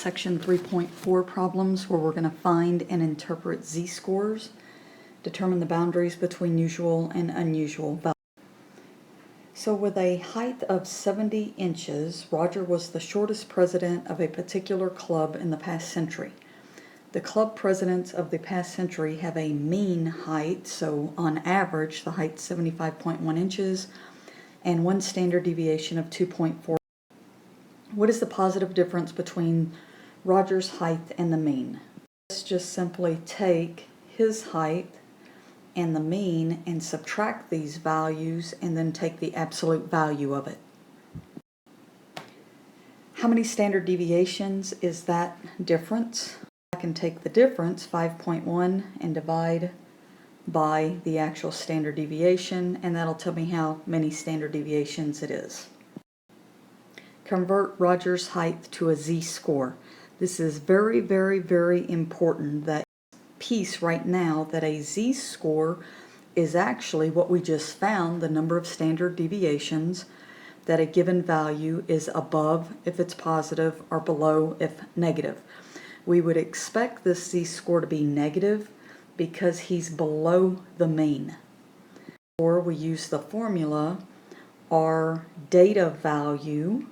section 3.4 problems where we're going to find and interpret z-scores, determine the boundaries between usual and unusual values. So with a height of 70 inches, Roger was the shortest president of a particular club in the past century. The club presidents of the past century have a mean height, so on average the height's 75.1 inches and one standard deviation of 2.4. What is the positive difference between Roger's height and the mean? Let's just simply take his height and the mean and subtract these values and then take the absolute value of it. How many standard deviations is that difference? I can take the difference, 5.1, and divide by the actual standard deviation, and that'll tell me how many standard deviations it is. Convert Roger's height to a z-score. This is very, very, very important, that piece right now, that a z-score is actually what we just found, the number of standard deviations that a given value is above if it's positive or below if negative. We would expect this z-score to be negative because he's below the mean. Or we use the formula our data value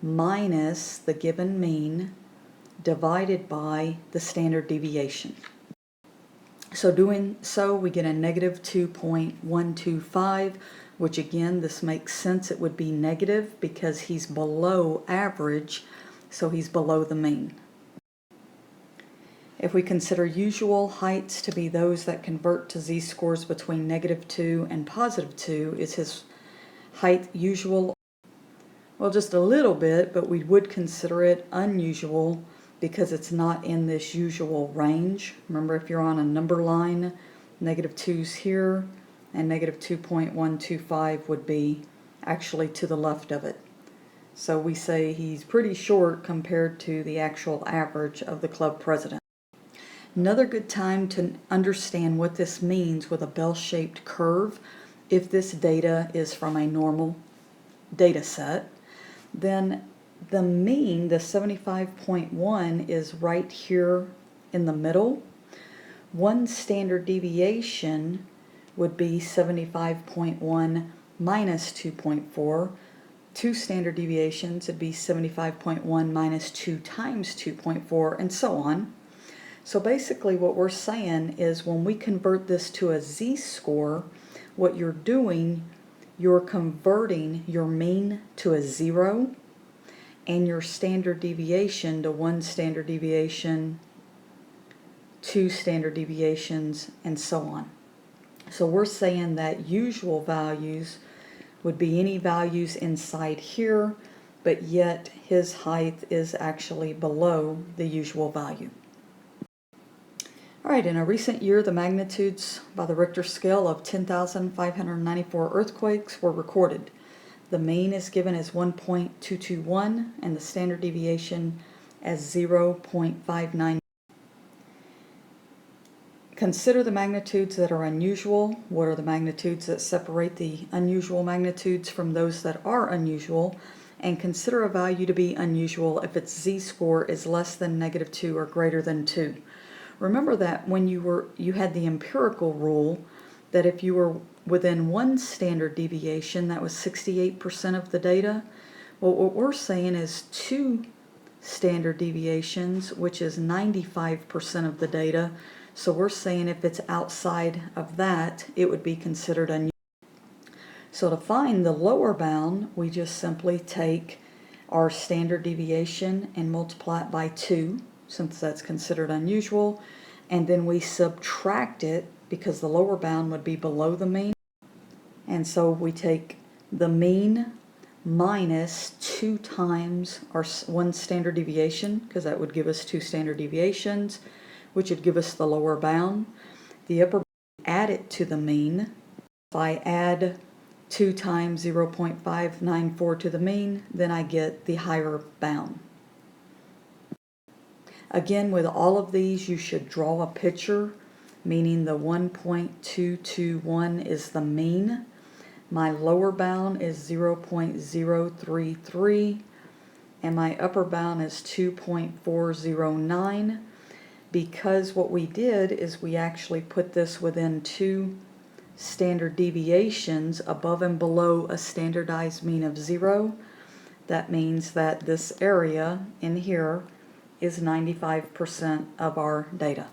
minus the given mean divided by the standard deviation. So doing so, we get a negative 2.125, which again, this makes sense. It would be negative because he's below average, so he's below the mean. If we consider usual heights to be those that convert to z-scores between -2 and +2, is his height usual? Well, just a little bit, but we would consider it unusual because it's not in this usual range. Remember, if you're on a number line, -2's here, and -2.125 would be actually to the left of it. So we say he's pretty short compared to the actual average of the club president. Another good time to understand what this means with a bell-shaped curve, if this data is from a normal data set, then the mean, the 75.1, is right here in the middle. One standard deviation would be 75.1 minus 2.4. Two standard deviations would be 75.1 minus 2 times 2.4, and so on. So basically what we're saying is when we convert this to a z-score, what you're doing, you're converting your mean to a 0 and your standard deviation to 1 standard deviation, 2 standard deviations, and so on. So we're saying that usual values would be any values inside here, but yet his height is actually below the usual value. All right, in a recent year, the magnitudes by the Richter scale of 10,594 earthquakes were recorded. The mean is given as 1.221 and the standard deviation as 0.59. Consider the magnitudes that are unusual. What are the magnitudes that separate the unusual magnitudes from those that are unusual? And consider a value to be unusual if its z-score is less than -2 or greater than 2. Remember that when you had the empirical rule that if you were within 1 standard deviation, that was 68% of the data. Well, what we're saying is 2 standard deviations, which is 95% of the data. So we're saying if it's outside of that, it would be considered unusual. So to find the lower bound, we just simply take our standard deviation and multiply it by 2, since that's considered unusual, and then we subtract it because the lower bound would be below the mean. And so we take the mean minus 2 times our 1 standard deviation, because that would give us 2 standard deviations, which would give us the lower bound. The upper bound, add it to the mean. If I add 2 times 0.594 to the mean, then I get the higher bound. Again, with all of these, you should draw a picture, meaning the 1.221 is the mean. My lower bound is 0.033, and my upper bound is 2.409. Because what we did is we actually put this within 2 standard deviations above and below a standardized mean of 0. That means that this area in here is 95% of our data.